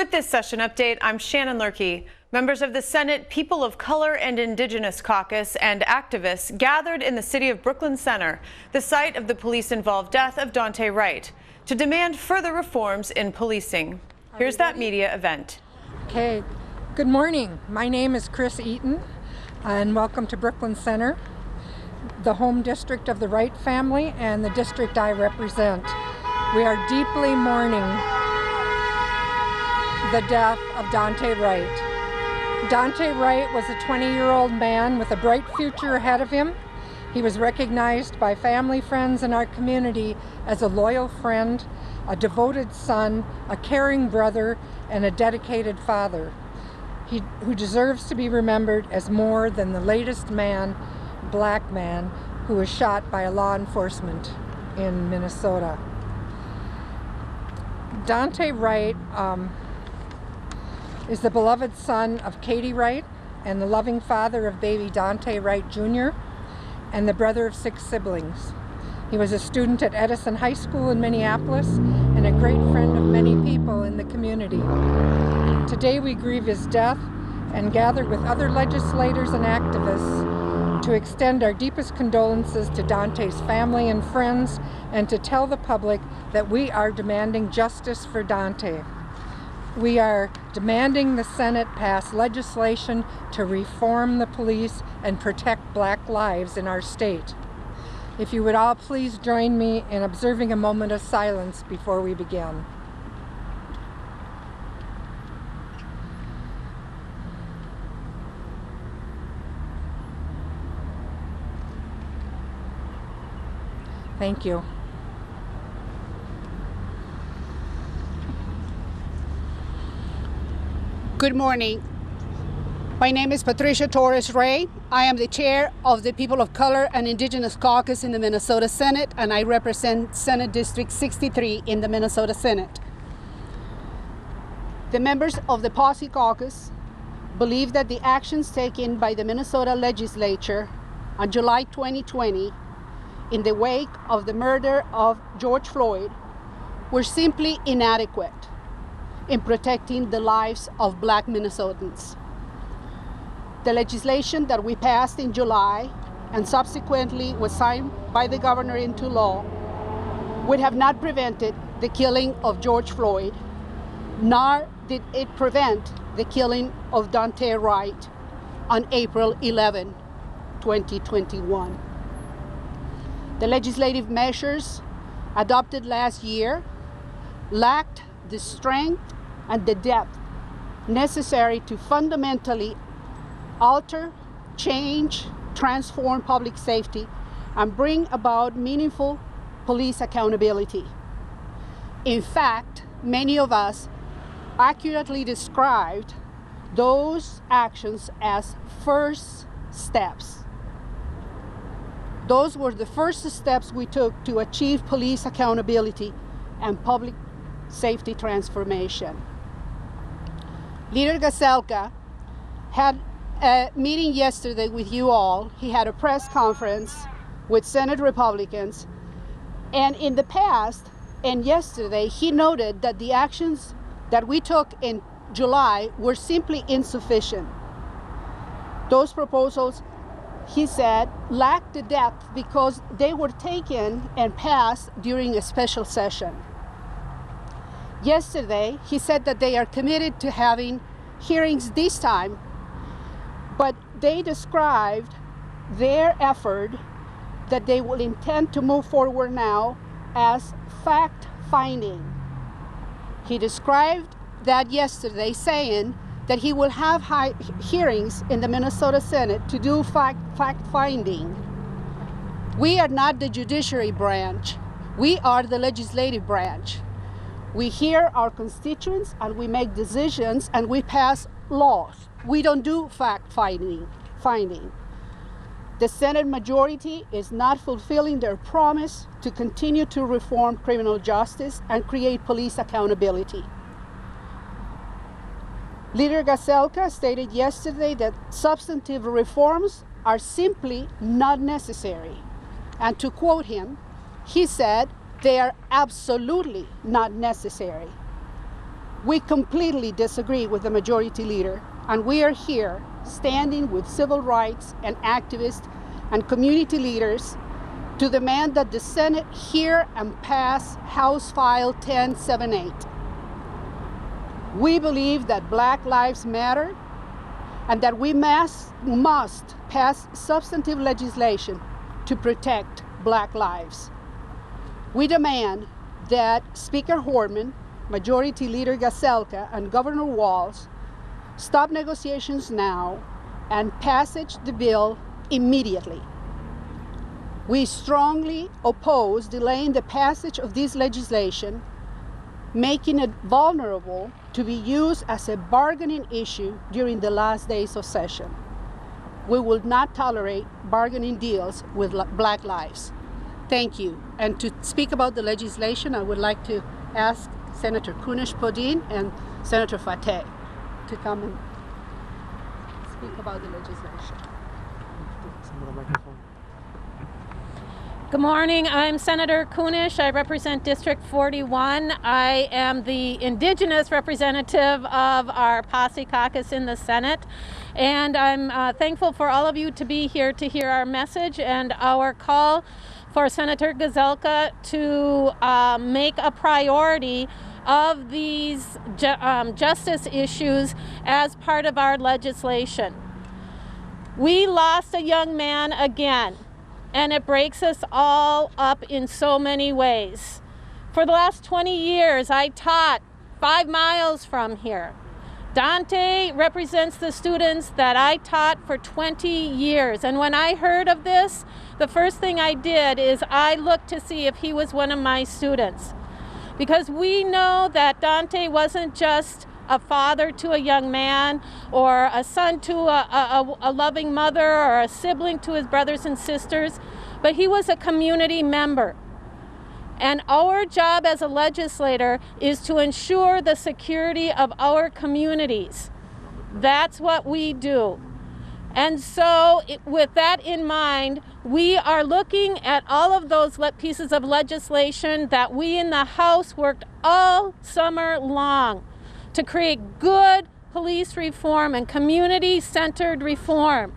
With this session update, I'm Shannon Lurkey. Members of the Senate People of Color and Indigenous Caucus and activists gathered in the city of Brooklyn Center, the site of the police-involved death of Daunte Wright, to demand further reforms in policing. Here's that media event. Okay, good morning. My name is Chris Eaton, and welcome to Brooklyn Center, the home district of the Wright family and the district I represent. We are deeply mourning the death of Daunte Wright. Daunte Wright was a 20-year-old man with a bright future ahead of him. He was recognized by family, friends, and our community as a loyal friend, a devoted son, a caring brother, and a dedicated father. Who deserves to be remembered as more than the latest black man, who was shot by law enforcement in Minnesota. Daunte Wright is the beloved son of Katie Wright and the loving father of baby Daunte Wright Jr. and the brother of 6 siblings. He was a student at Edison High School in Minneapolis and a great friend of many people in the community. Today we grieve his death and gather with other legislators and activists to extend our deepest condolences to Daunte's family and friends and to tell the public that we are demanding justice for Daunte. We are demanding the Senate pass legislation to reform the police and protect black lives in our state. If you would all please join me in observing a moment of silence before we begin. Thank you. Good morning. My name is Patricia Torres Ray. I am the chair of the People of Color and Indigenous Caucus in the Minnesota Senate, and I represent Senate District 63 in the Minnesota Senate. The members of the POCI Caucus believe that the actions taken by the Minnesota legislature on July 2020 in the wake of the murder of George Floyd were simply inadequate in protecting the lives of black Minnesotans. The legislation that we passed in July and subsequently was signed by the governor into law would have not prevented the killing of George Floyd, nor did it prevent the killing of Daunte Wright on April 11, 2021. The legislative measures adopted last year lacked the strength and the depth necessary to fundamentally alter, change, transform public safety, and bring about meaningful police accountability. In fact, many of us accurately described those actions as first steps. Those were the first steps we took to achieve police accountability and public safety transformation. Leader Gazelka had a meeting yesterday with you all. He had a press conference with Senate Republicans, and in the past and yesterday he noted that the actions that we took in July were simply insufficient. Those proposals, he said, lacked the depth because they were taken and passed during a special session. Yesterday, he said that they are committed to having hearings this time, but they described their effort that they will intend to move forward now as fact-finding. He described that yesterday, saying that he will have hearings in the Minnesota Senate to do fact-finding. We are not the judiciary branch. We are the legislative branch. We hear our constituents and we make decisions and we pass laws. We don't do fact-finding. The Senate majority is not fulfilling their promise to continue to reform criminal justice and create police accountability. Leader Gazelka stated yesterday that substantive reforms are simply not necessary. And to quote him, he said, they are absolutely not necessary. We completely disagree with the majority leader, and we are here standing with civil rights and activists and community leaders to demand that the Senate hear and pass House File 1078. We believe that Black Lives Matter and that we must pass substantive legislation to protect Black lives. We demand that Speaker Horman, Majority Leader Gazelka, and Governor Walz stop negotiations now and passage the bill immediately. We strongly oppose delaying the passage of this legislation, making it vulnerable to be used as a bargaining issue during the last days of session. We will not tolerate bargaining deals with Black lives. Thank you. And to speak about the legislation, I would like to ask Senator Kunesh-Podein and Senator Fateh to come and speak about the legislation. Good morning. I'm Senator Kunesh. I represent District 41. I am the Indigenous representative of our POCI Caucus in the Senate. And I'm thankful for all of you to be here to hear our message and our call for Senator Gazelka to make a priority of these justice issues as part of our legislation. We lost a young man again, and it breaks us all up in so many ways. For the last 20 years, I taught 5 miles from here. Daunte represents the students that I taught for 20 years. And when I heard of this, the first thing I did is I looked to see if he was one of my students. Because we know that Daunte wasn't just a father to a young man, or a son to a loving mother, or a sibling to his brothers and sisters, but he was a community member. And our job as a legislator is to ensure the security of our communities. That's what we do. And so with that in mind, we are looking at all of those pieces of legislation that we in the House worked all summer long to create good police reform and community-centered reform.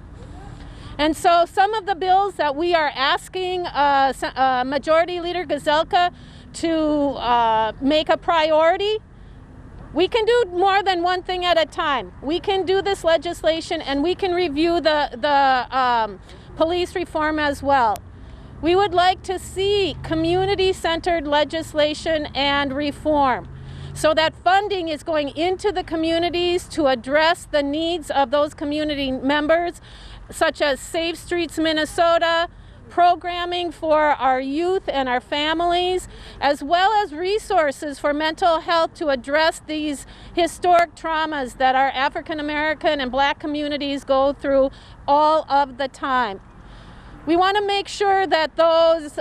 And so some of the bills that we are asking Majority Leader Gazelka to make a priority, we can do more than one thing at a time. We can do this legislation and we can review the police reform as well. We would like to see community-centered legislation and reform, so that funding is going into the communities to address the needs of those community members, such as Safe Streets Minnesota, programming for our youth and our families, as well as resources for mental health to address these historic traumas that our African American and Black communities go through all of the time. We want to make sure that those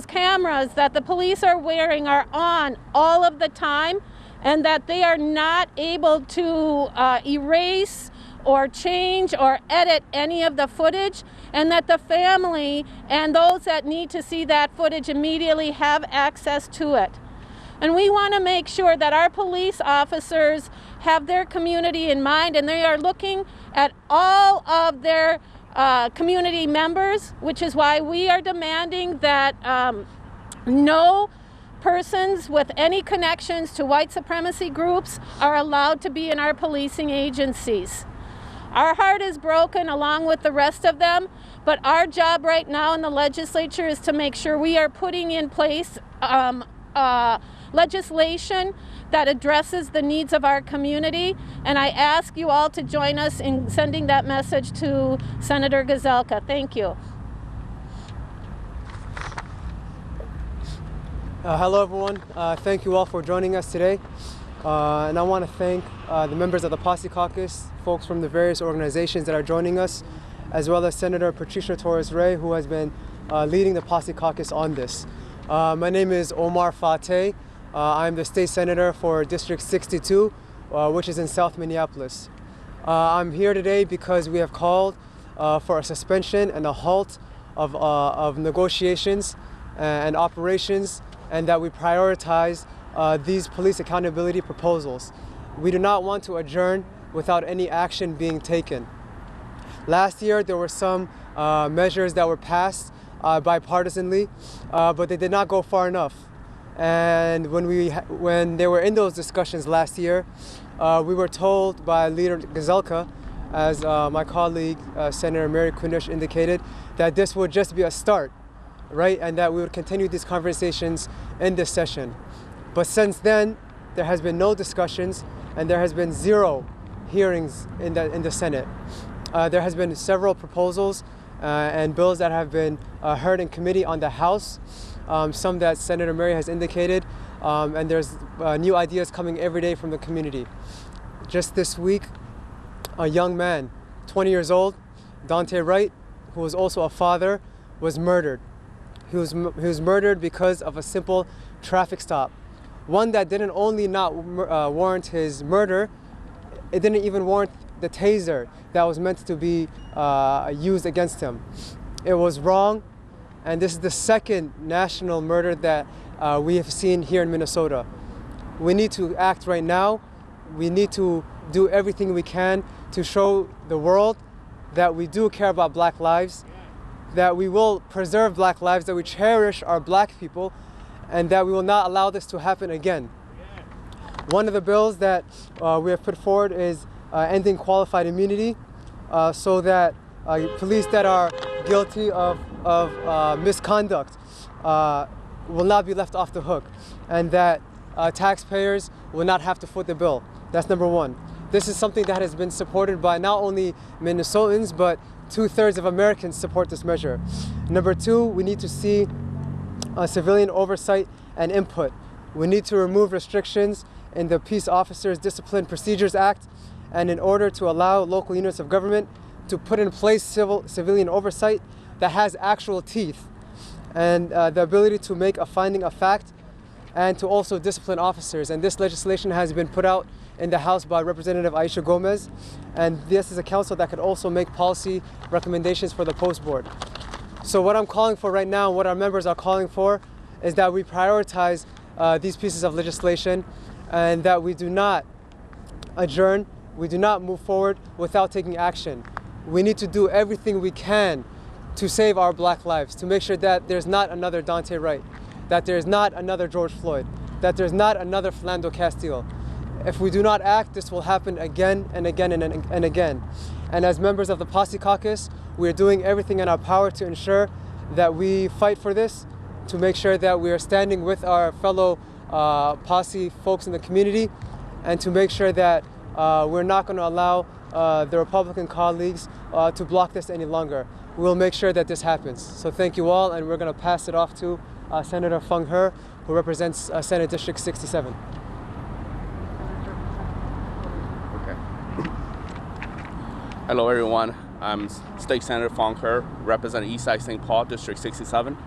cameras that the police are wearing are on all of the time, and that they are not able to erase or change or edit any of the footage, and that the family and those that need to see that footage immediately have access to it. And we want to make sure that our police officers have their community in mind, and they are looking at all of their community members, which is why we are demanding that no persons with any connections to white supremacy groups are allowed to be in our policing agencies. Our heart is broken along with the rest of them, but our job right now in the legislature is to make sure we are putting in place legislation that addresses the needs of our community. And I ask you all to join us in sending that message to Senator Gazelka. Thank you. Hello everyone, thank you all for joining us today. And I want to thank the members of the POCI Caucus, folks from the various organizations that are joining us, as well as Senator Patricia Torres-Ray, who has been leading the POCI Caucus on this. My name is Omar Fateh. I'm the state senator for District 62, which is in South Minneapolis. I'm here today because we have called for a suspension and a halt of negotiations and operations, and that we prioritize these police accountability proposals. We do not want to adjourn without any action being taken. Last year, there were some measures that were passed bipartisanly, but they did not go far enough. And when they were in those discussions last year, we were told by Leader Gazelka, as my colleague Senator Mary Kunish indicated, that this would just be a start, right? And that we would continue these conversations in this session. But since then, there has been no discussions and there has been zero hearings in the Senate. There has been several proposals and bills that have been heard in committee on the House, some that Senator Murray has indicated, and there's new ideas coming every day from the community. Just this week, a young man, 20 years old, Daunte Wright, who was also a father, was murdered. He was murdered because of a simple traffic stop. One that didn't only not warrant his murder, it didn't even warrant the taser that was meant to be used against him. It was wrong, and this is the second national murder that we have seen here in Minnesota. We need to act right now. We need to do everything we can to show the world that we do care about Black lives, that we will preserve Black lives, that we cherish our Black people, and that we will not allow this to happen again. One of the bills that we have put forward is ending qualified immunity so that police that are guilty of misconduct will not be left off the hook, and that taxpayers will not have to foot the bill. That's number one. This is something that has been supported by not only Minnesotans, but 2/3 of Americans support this measure. Number two, we need to see civilian oversight and input. We need to remove restrictions in the Peace Officers Discipline Procedures Act, and in order to allow local units of government to put in place civilian oversight that has actual teeth, and the ability to make a finding of fact and to also discipline officers. And this legislation has been put out in the House by Representative Aisha Gomez, and this is a council that could also make policy recommendations for the Post Board. So what I'm calling for right now, what our members are calling for, is that we prioritize these pieces of legislation and that we do not adjourn, we do not move forward without taking action. We need to do everything we can to save our Black lives, to make sure that there's not another Daunte Wright, that there's not another George Floyd, that there's not another Philando Castile. If we do not act, this will happen again and again and again. And as members of the POCI Caucus, we are doing everything in our power to ensure that we fight for this, to make sure that we are standing with our fellow POCI folks in the community, and to make sure that we're not going to allow the Republican colleagues to block this any longer. We'll make sure that this happens. So thank you all, and we're going to pass it off to Senator Fung He, who represents Senate District 67. Hello everyone, I'm State Senator Fung He, representing Eastside St. Paul, District 67.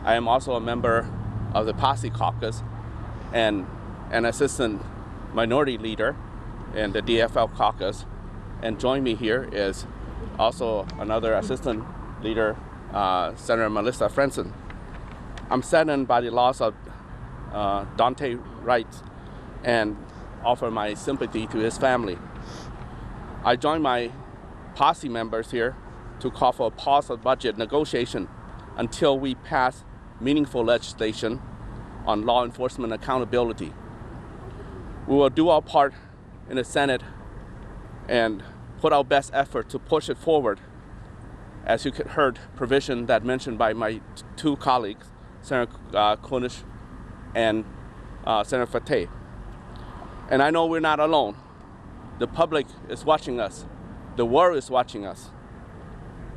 I am also a member of the POCI Caucus and an assistant minority leader in the DFL caucus. And joining me here is also another assistant leader, Senator Melissa Franson. I'm saddened by the loss of Daunte Wright and offer my sympathy to his family. I join my POCI members here to call for a pause of budget negotiation until we pass meaningful legislation on law enforcement accountability. We will do our part in the Senate and put our best effort to push it forward. As you heard, provision that mentioned by my two colleagues, Senator Kunish and Senator Fateh. And I know we're not alone. The public is watching us. The world is watching us.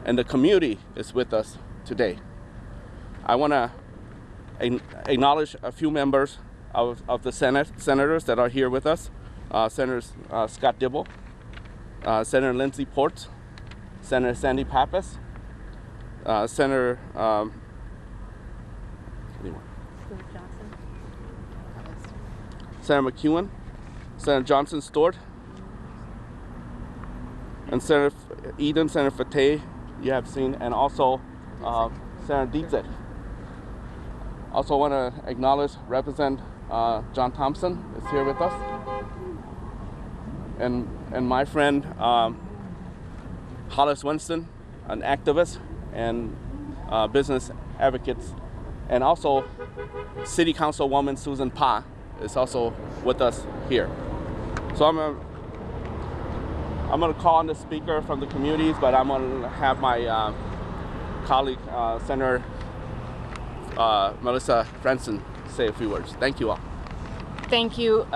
And the community is with us today. I want to acknowledge a few members of the senators that are here with us. Senator Scott Dibble, Senator Lindsey Port, Senator Sandy Pappas, Senator Senator McEwen, Senator Johnson Stewart, and Senator Eden, Senator Fateh, you have seen, and also Senator Dietzit. Also want to acknowledge Representative John Thompson is here with us. And my friend Hollis Winston, an activist and business advocate. And also City Councilwoman Susan Pa is also with us here. So I'm going to call on the speaker from the communities, but I'm going to have my colleague, Senator Melissa Franson, say a few words. Thank you all. Thank you,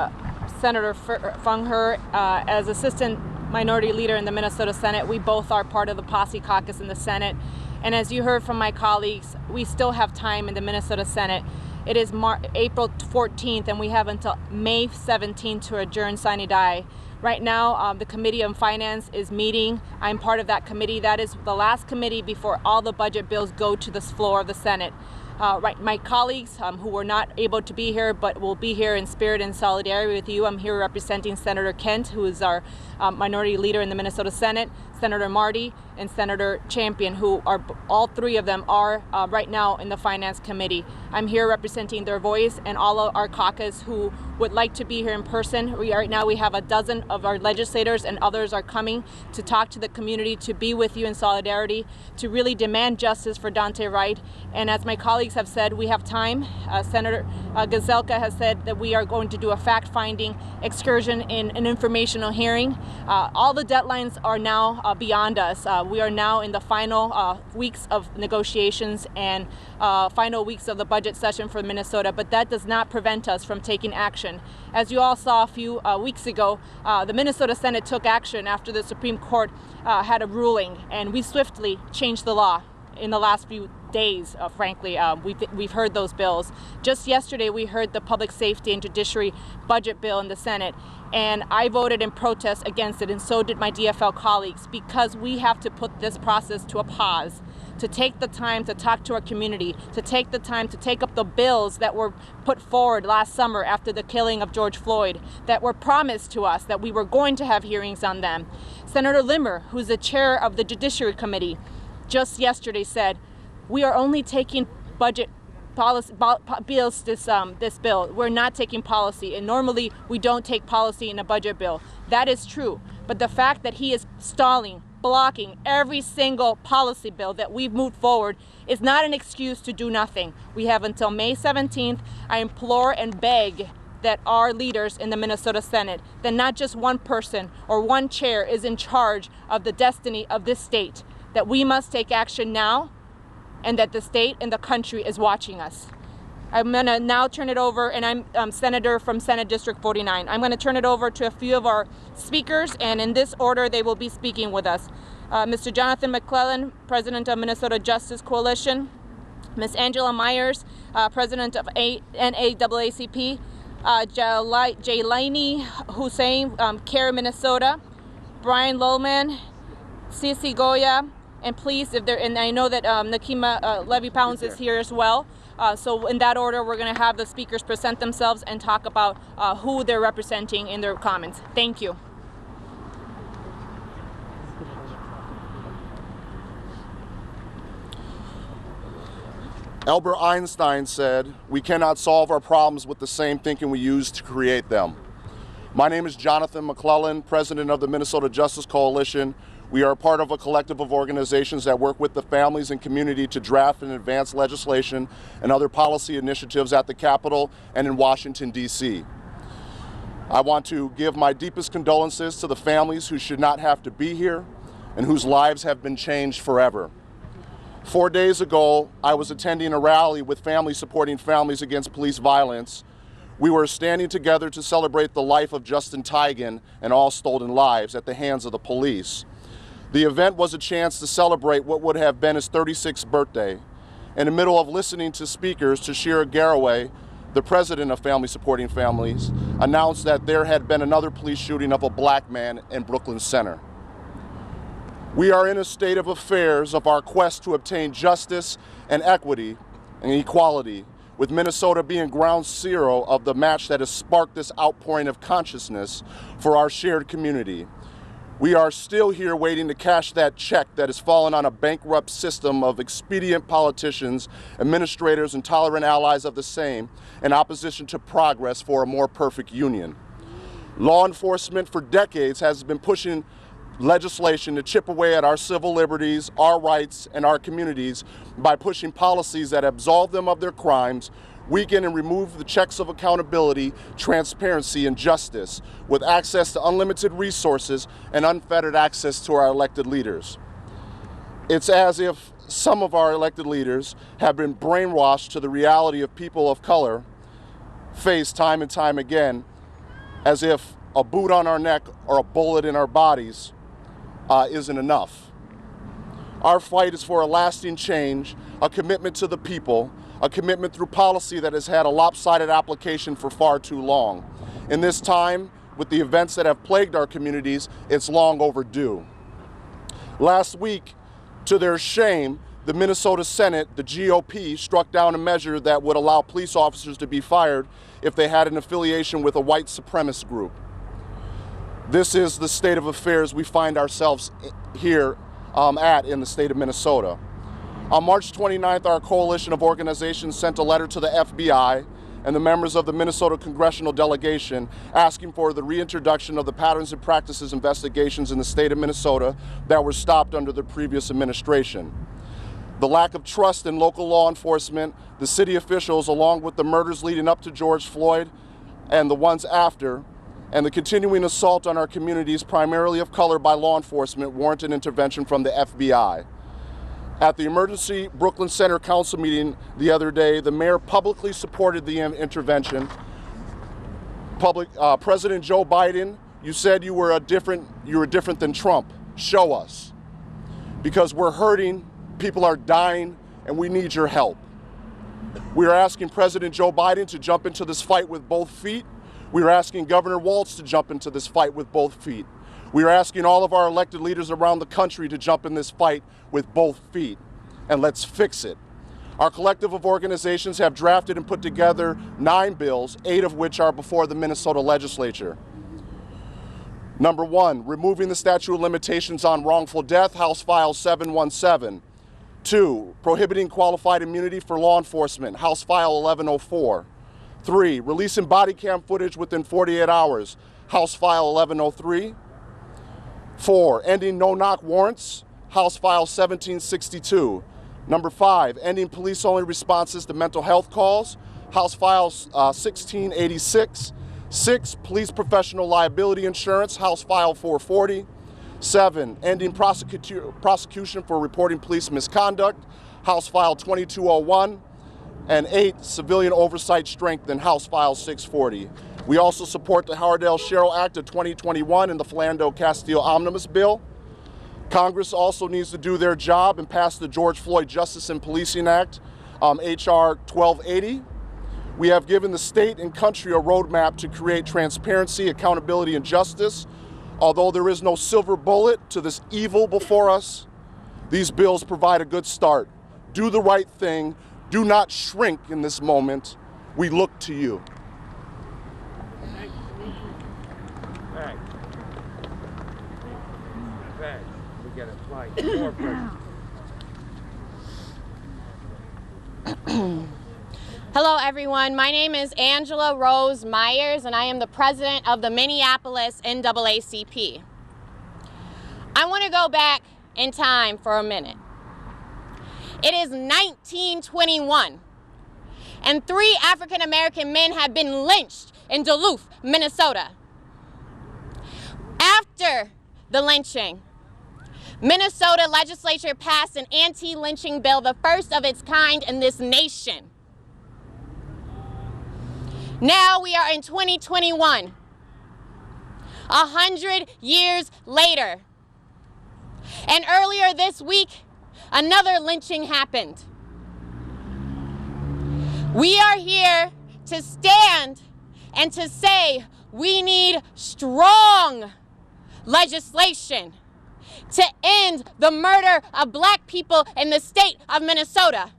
Senator Fung He. As Assistant Minority Leader in the Minnesota Senate, we both are part of the POCI Caucus in the Senate. And as you heard from my colleagues, we still have time in the Minnesota Senate. It is April 14th, and we have until May 17th to adjourn sine die. Right now, the Committee on Finance is meeting. I'm part of that committee. That is the last committee before all the budget bills go to the floor of the Senate. My colleagues who were not able to be here but will be here in spirit and solidarity with you. I'm here representing Senator Kent, who is our minority leader in the Minnesota Senate, Senator Marty, and Senator Champion, who are all three of them are right now in the Finance Committee. I'm here representing their voice and all of our caucus who would like to be here in person. Right now we have a dozen of our legislators and others are coming to talk to the community, to be with you in solidarity, to really demand justice for Daunte Wright. And as my colleagues have said, we have time. Senator Gazelka has said that we are going to do a fact-finding excursion in an informational hearing. All the deadlines are now beyond us. We are now in the final weeks of negotiations and final weeks of the budget session for Minnesota, but that does not prevent us from taking action. As you all saw a few weeks ago, the Minnesota Senate took action after the Supreme Court had a ruling, and we swiftly changed the law in the last few days, frankly. We've heard those bills. Just yesterday, we heard the Public Safety and Judiciary budget bill in the Senate, and I voted in protest against it, and so did my DFL colleagues, because we have to put this process to a pause, to take the time to talk to our community, to take the time to take up the bills that were put forward last summer after the killing of George Floyd, that were promised to us that we were going to have hearings on them. Senator Limmer, who's the chair of the Judiciary Committee, just yesterday said, we are only taking budget policy bills this bill. We're not taking policy, and normally we don't take policy in a budget bill. That is true, but the fact that he is stalling, blocking every single policy bill that we've moved forward is not an excuse to do nothing. We have until May 17th. I implore and beg that our leaders in the Minnesota Senate, that not just one person or one chair is in charge of the destiny of this state, that we must take action now, and that the state and the country is watching us. I'm going to now turn it over, and I'm Senator from Senate District 49. I'm going to turn it over to a few of our speakers, and in this order they will be speaking with us. Mr. Jonathan Mcclellan, President of Minnesota Justice Coalition, Ms. Angela Myers, President of NAACP, Jaylani Hussein, CARE Minnesota, Brian Lowman, Cece Goya, and please, and I know that Nakima Levy-Pounds is here as well. So in that order, we're going to have the speakers present themselves and talk about who they're representing in their comments. Thank you. Albert Einstein said, "We cannot solve our problems with the same thinking we use to create them." My name is Jonathan Mcclellan, President of the Minnesota Justice Coalition. We are part of a collective of organizations that work with the families and community to draft and advance legislation and other policy initiatives at the Capitol and in Washington, D.C. I want to give my deepest condolences to the families who should not have to be here and whose lives have been changed forever. 4 days ago, I was attending a rally with families supporting families against police violence. We were standing together to celebrate the life of Justin Tigan and all stolen lives at the hands of the police. The event was a chance to celebrate what would have been his 36th birthday. In the middle of listening to speakers, Tashira Garraway, the president of Family Supporting Families, announced that there had been another police shooting of a black man in Brooklyn Center. We are in a state of affairs of our quest to obtain justice and equity and equality, with Minnesota being ground zero of the match that has sparked this outpouring of consciousness for our shared community. We are still here waiting to cash that check that has fallen on a bankrupt system of expedient politicians, administrators, and tolerant allies of the same in opposition to progress for a more perfect union. Law enforcement for decades has been pushing legislation to chip away at our civil liberties, our rights, and our communities by pushing policies that absolve them of their crimes, weaken and remove the checks of accountability, transparency, and justice, with access to unlimited resources and unfettered access to our elected leaders. It's as if some of our elected leaders have been brainwashed to the reality of people of color face time and time again, as if a boot on our neck or a bullet in our bodies isn't enough. Our fight is for a lasting change, a commitment to the people, a commitment through policy that has had a lopsided application for far too long. In this time, with the events that have plagued our communities, it's long overdue. Last week, to their shame, the Minnesota Senate, the GOP, struck down a measure that would allow police officers to be fired if they had an affiliation with a white supremacist group. This is the state of affairs we find ourselves here at in the state of Minnesota. On March 29th, our coalition of organizations sent a letter to the FBI and the members of the Minnesota congressional delegation asking for the reintroduction of the patterns and practices investigations in the state of Minnesota that were stopped under the previous administration. The lack of trust in local law enforcement, the city officials, along with the murders leading up to George Floyd and the ones after, and the continuing assault on our communities, primarily of color, by law enforcement, warranted intervention from the FBI. At the emergency Brooklyn Center Council meeting the other day, the mayor publicly supported the intervention. President Joe Biden, you said you were different than Trump. Show us. Because we're hurting, people are dying, and we need your help. We are asking President Joe Biden to jump into this fight with both feet. We are asking Governor Walz to jump into this fight with both feet. We are asking all of our elected leaders around the country to jump in this fight with both feet, and let's fix it. Our collective of organizations have drafted and put together 9 bills, 8 of which are before the Minnesota legislature. Number 1, removing the statute of limitations on wrongful death, House File 717. 2, prohibiting qualified immunity for law enforcement, House File 1104. 3, releasing body cam footage within 48 hours, House File 1103. 4, ending no-knock warrants, House File 1762. Number 5, ending police-only responses to mental health calls, House File 1686. 6, police professional liability insurance, House File 440. 7, ending prosecution for reporting police misconduct, House File 2201. And 8, civilian oversight strengthened, House File 640. We also support the Howardell-Sherrill Act of 2021 and the Philando-Castile Omnibus Bill. Congress also needs to do their job and pass the George Floyd Justice and Policing Act, H.R. 1280. We have given the state and country a roadmap to create transparency, accountability, and justice. Although there is no silver bullet to this evil before us, these bills provide a good start. Do the right thing. Do not shrink in this moment. We look to you. We get a flight. More pressure. Hello everyone, my name is Angela Rose Myers and I am the president of the Minneapolis NAACP. I want to go back in time for a minute. It is 1921 and 3 African American men have been lynched in Duluth, Minnesota. After the lynching, Minnesota legislature passed an anti-lynching bill, the first of its kind in this nation. Now we are in 2021, 100 years later. And earlier this week, another lynching happened. We are here to stand and to say we need strong legislation to end the murder of Black people in the state of Minnesota.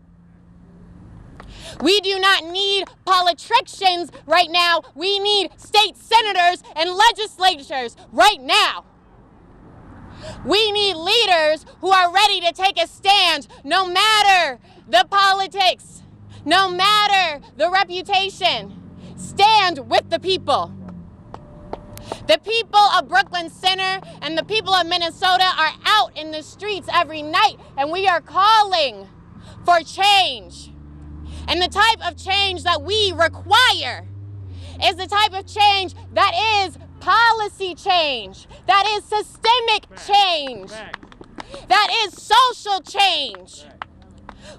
We do not need politicians right now. We need state senators and legislatures right now. We need leaders who are ready to take a stand, no matter the politics, no matter the reputation. Stand with the people. The people of Brooklyn Center and the people of Minnesota are out in the streets every night, and we are calling for change. And the type of change that we require is the type of change that is policy change, that is systemic change, that is social change.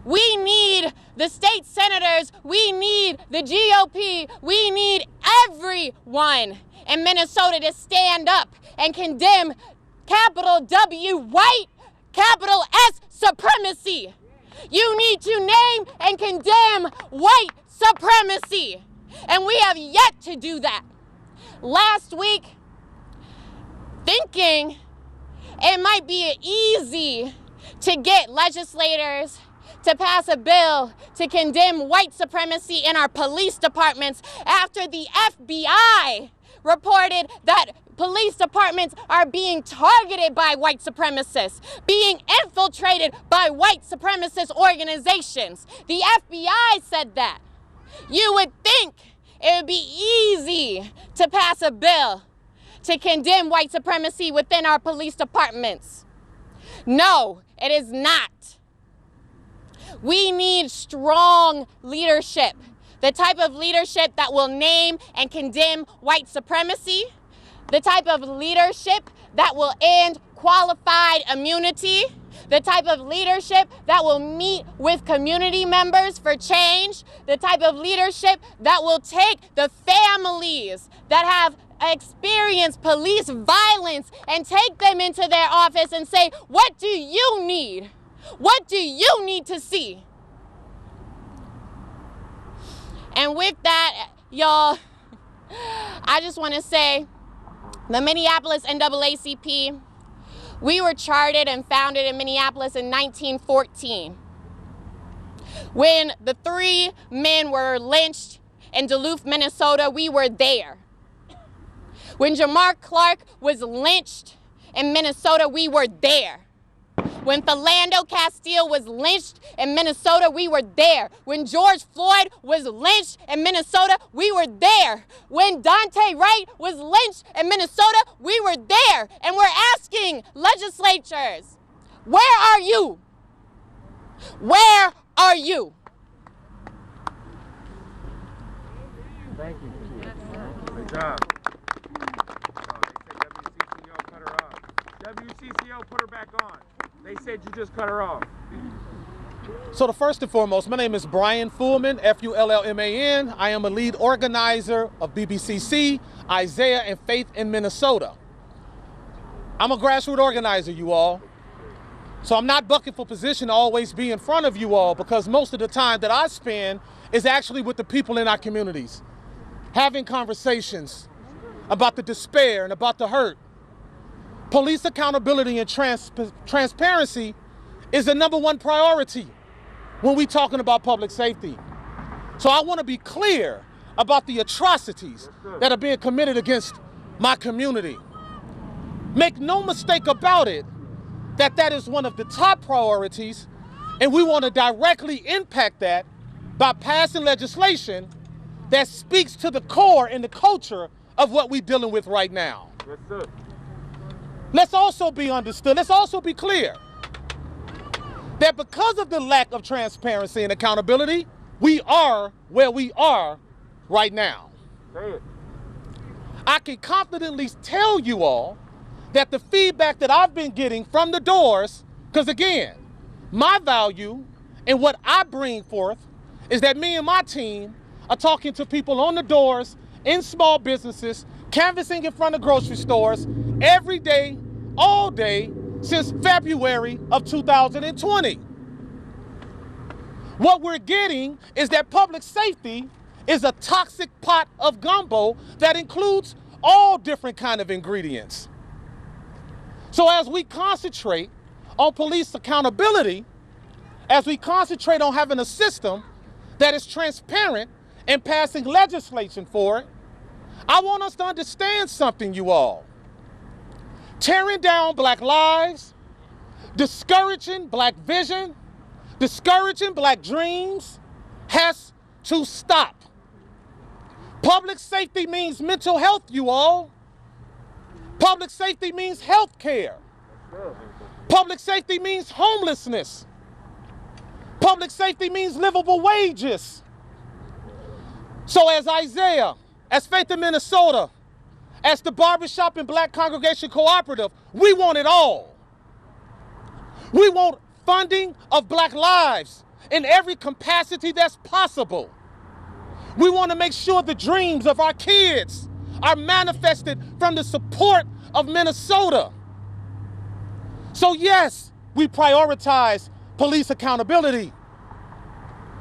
We need the state senators, we need the GOP, we need everyone in Minnesota to stand up and condemn capital W white, capital S supremacy. You need to name and condemn white supremacy. And we have yet to do that. Last week, thinking it might be easy to get legislators to pass a bill to condemn white supremacy in our police departments after the FBI reported that police departments are being targeted by white supremacists, being infiltrated by white supremacist organizations. The FBI said that. You would think it would be easy to pass a bill to condemn white supremacy within our police departments. No, it is not. We need strong leadership, the type of leadership that will name and condemn white supremacy, the type of leadership that will end qualified immunity, the type of leadership that will meet with community members for change, the type of leadership that will take the families that have experienced police violence and take them into their office and say, what do you need? What do you need to see? And with that, y'all, I just want to say the Minneapolis NAACP, we were chartered and founded in Minneapolis in 1914. When the 3 men were lynched in Duluth, Minnesota, we were there. When Jamar Clark was lynched in Minnesota, we were there. When Philando Castile was lynched in Minnesota, we were there. When George Floyd was lynched in Minnesota, we were there. When Daunte Wright was lynched in Minnesota, we were there. And we're asking legislatures, where are you? Where are you? Thank you. Good job. WCCO put her back on. They said you just cut her off. So the first and foremost, my name is Brian Fullman, Fullman. I am a lead organizer of BBCC, Isaiah, and Faith in Minnesota. I'm a grassroots organizer, you all. So I'm not bucking for position to always be in front of you all, because most of the time that I spend is actually with the people in our communities, having conversations about the despair and about the hurt. Police accountability and transparency is the #1 priority when we're talking about public safety. So I want to be clear about the atrocities that are being committed against my community. Make no mistake about it, that is one of the top priorities, and we want to directly impact that by passing legislation that speaks to the core and the culture of what we're dealing with right now. Yes, sir. Let's also be understood, let's also be clear that because of the lack of transparency and accountability, we are where we are right now. Say it. I can confidently tell you all that the feedback that I've been getting from the doors, because again, my value and what I bring forth is that me and my team are talking to people on the doors, in small businesses, canvassing in front of grocery stores every day, all day, since February of 2020. What we're getting is that public safety is a toxic pot of gumbo that includes all different kind of ingredients. So as we concentrate on police accountability, as we concentrate on having a system that is transparent and passing legislation for it, I want us to understand something, you all. tearing down black lives, discouraging black vision, discouraging black dreams has to stop. Public safety means mental health, you all. Public safety means health care. Public safety means homelessness. Public safety means livable wages. So as Isaiah, as Faith in Minnesota, as the Barbershop and Black Congregation Cooperative, we want it all. We want funding of black lives in every capacity that's possible. We want to make sure the dreams of our kids are manifested from the support of Minnesota. So yes, we prioritize police accountability.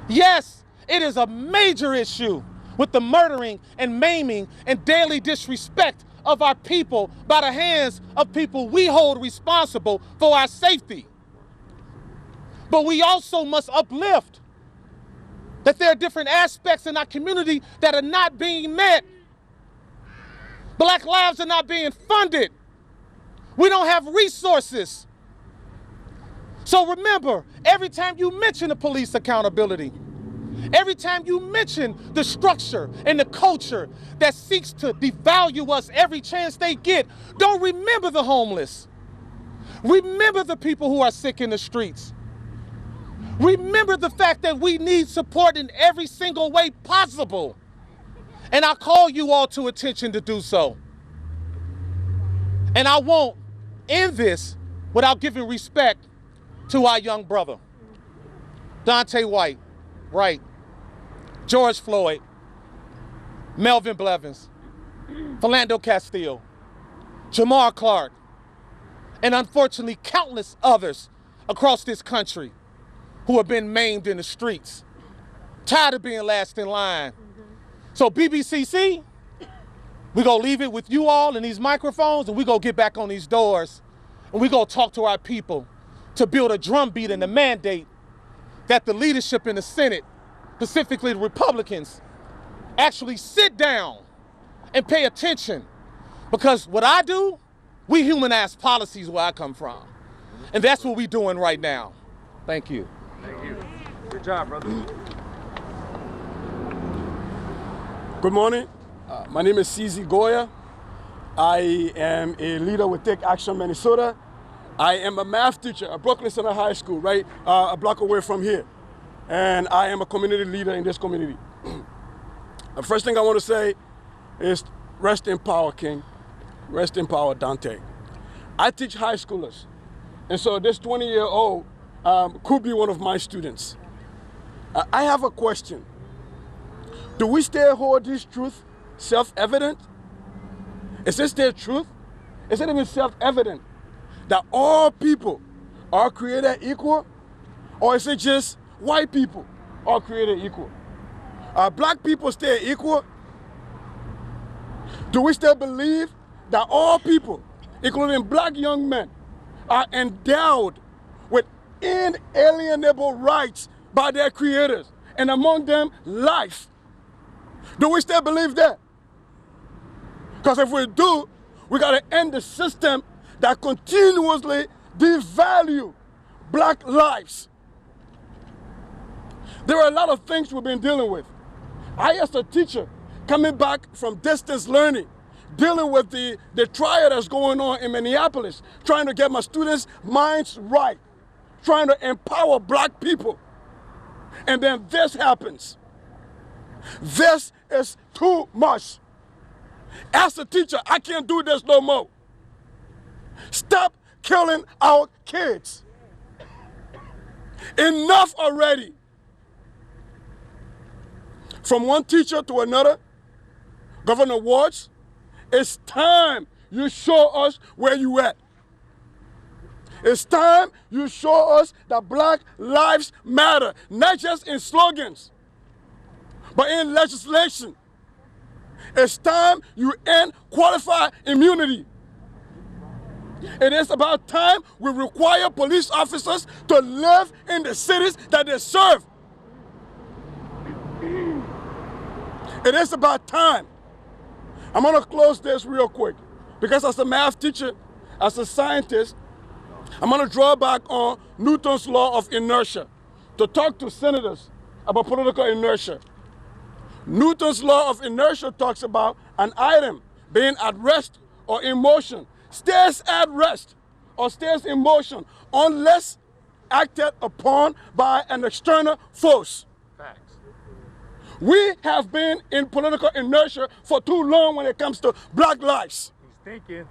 Yes, it is a major issue with the murdering and maiming and daily disrespect of our people by the hands of people we hold responsible for our safety. But we also must uplift that there are different aspects in our community that are not being met. Black lives are not being funded. We don't have resources. So remember, every time you mention the police accountability, every time you mention the structure and the culture that seeks to devalue us every chance they get, don't remember the homeless. Remember the people who are sick in the streets. Remember the fact that we need support in every single way possible. And I call you all to attention to do so. And I won't end this without giving respect to our young brother, Daunte Wright, George Floyd, Melvin Blevins, Philando Castile, Jamar Clark, and unfortunately countless others across this country who have been maimed in the streets, tired of being last in line. So BBCC, we're gonna leave it with you all in these microphones, and we're gonna get back on these doors, and we're gonna talk to our people to build a drumbeat and a mandate that the leadership in the Senate, specifically the Republicans, actually sit down and pay attention. Because what I do, we humanize policies where I come from. And that's what we're doing right now. Thank you. Thank you. Good job, brother. Good morning. My name is CZ Goya. I am a leader with Take Action Minnesota. I am a math teacher at Brooklyn Center High School, right a block away from here. And I am a community leader in this community. The first thing I want to say is rest in power, King. Rest in power, Daunte. I teach high schoolers. And so this 20-year-old could be one of my students. I have a question. Do we still hold this truth self-evident? Is this still truth? Is it even self-evident that all people are created equal? Or is it just white people are created equal? Are black people still equal? Do we still believe that all people, including black young men, are endowed with inalienable rights by their creators, and among them, life? Do we still believe that? Because if we do, we got to end the system that continuously devalue black lives. There are a lot of things we've been dealing with. I, as a teacher, coming back from distance learning, dealing with the trial that's going on in Minneapolis, trying to get my students' minds right, trying to empower black people. And then this happens. This is too much. As a teacher, I can't do this no more. Stop killing our kids. Enough already. From one teacher to another, Governor Watts, it's time you show us where you at. It's time you show us that black lives matter, not just in slogans, but in legislation. It's time you end qualified immunity. It is about time we require police officers to live in the cities that they serve. It is about time. I'm gonna close this real quick, because as a math teacher, as a scientist, I'm going to draw back on Newton's law of inertia to talk to senators about political inertia. Newton's law of inertia talks about an item being at rest or in motion, stays at rest or stays in motion unless acted upon by an external force. Facts. We have been in political inertia for too long when it comes to black lives. He's thinking.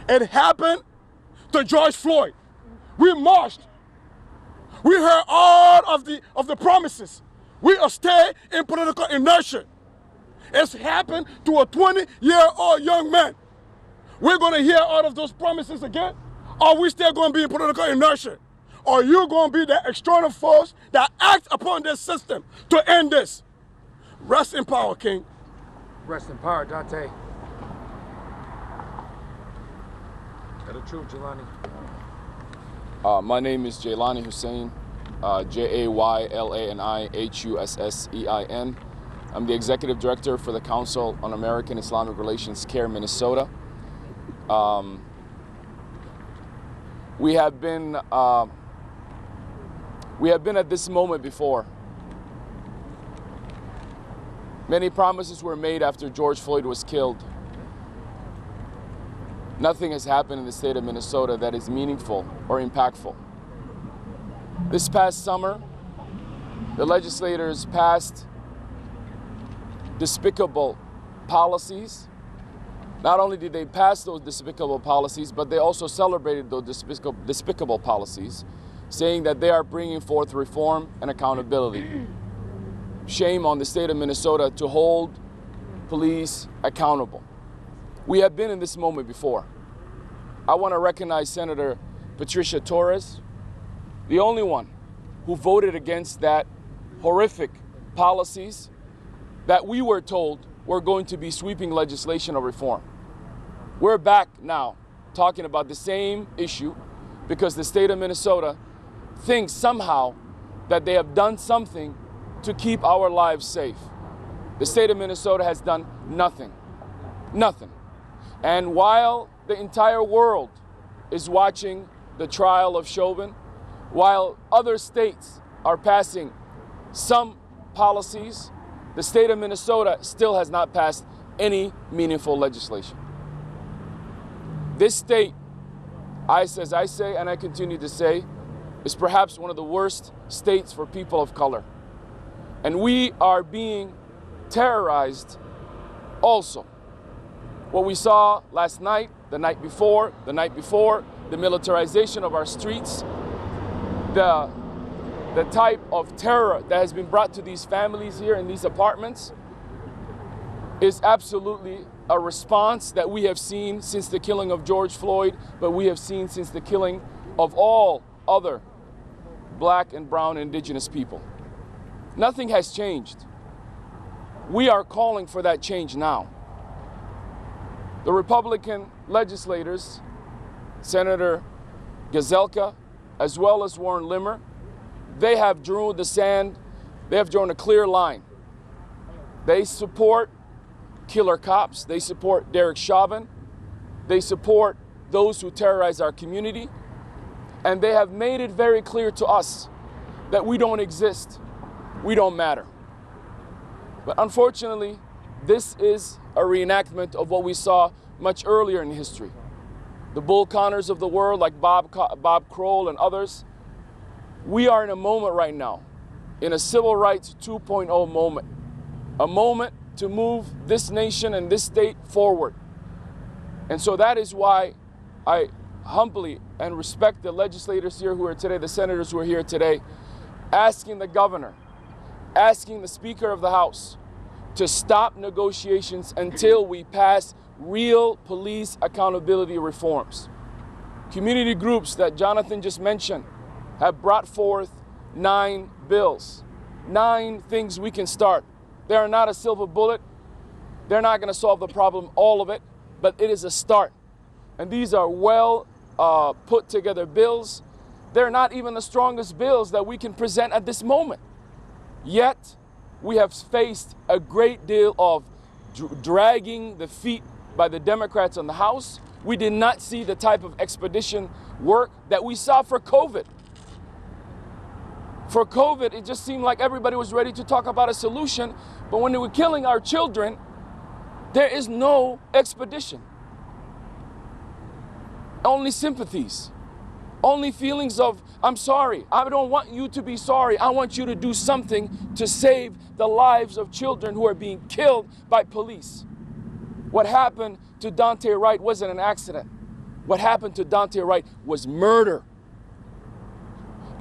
It happened to George Floyd. We marched. We heard all of the promises. We are staying in political inertia. It's happened to a 20-year-old young man. We're going to hear all of those promises again? Or are we still going to be in political inertia? Or are you going to be the external force that acts upon this system to end this? Rest in power, King. Rest in power, Daunte. Tell the truth, Jelani. My name is Jaylani Hussein, Jaylani Hussein. I'm the Executive Director for the Council on American Islamic Relations, CARE, Minnesota. We have been at this moment before. Many promises were made after George Floyd was killed. Nothing has happened in the state of Minnesota that is meaningful or impactful. This past summer, the legislators passed despicable policies. Not only did they pass those despicable policies, but they also celebrated those despicable policies, saying that they are bringing forth reform and accountability. Shame on the state of Minnesota to hold police accountable. We have been in this moment before. I want to recognize Senator Patricia Torres, the only one who voted against that horrific policies that we were told were going to be sweeping legislation of reform. We're back now talking about the same issue because the state of Minnesota thinks somehow that they have done something to keep our lives safe. The state of Minnesota has done nothing. Nothing. And while the entire world is watching the trial of Chauvin, while other states are passing some policies, the state of Minnesota still has not passed any meaningful legislation. This state, as I say and I continue to say, is perhaps one of the worst states for people of color. And we are being terrorized also. What we saw last night, the night before, the militarization of our streets, the type of terror that has been brought to these families here in these apartments is absolutely a response that we have seen since the killing of George Floyd, but we have seen since the killing of all other Black and brown Indigenous people. Nothing has changed. We are calling for that change now. The Republican legislators, Senator Gazelka, as well as Warren Limmer, they have drawn a clear line. They support killer cops, they support Derek Chauvin, they support those who terrorize our community, and they have made it very clear to us that we don't exist, we don't matter. But unfortunately, this is a reenactment of what we saw much earlier in history. The Bull Connors of the world, like Bob Kroll and others, we are in a moment right now, in a civil rights 2.0 moment, a moment to move this nation and this state forward. And so that is why I humbly and respect the legislators here who are today, the senators who are here today, asking the governor, asking the Speaker of the House to stop negotiations until we pass real police accountability reforms. Community groups that Jonathan just mentioned have brought forth 9 bills, 9 things we can start. They are not a silver bullet. They're not going to solve the problem, all of it, but it is a start. And these are well put together bills. They're not even the strongest bills that we can present at this moment. Yet, we have faced a great deal of dragging the feet by the Democrats in the House. We did not see the type of expedition work that we saw for COVID. For COVID, it just seemed like everybody was ready to talk about a solution, but when they were killing our children, there is no expedition. Only sympathies, only feelings of, I'm sorry. I don't want you to be sorry. I want you to do something to save the lives of children who are being killed by police. What happened to Daunte Wright wasn't an accident. What happened to Daunte Wright was murder.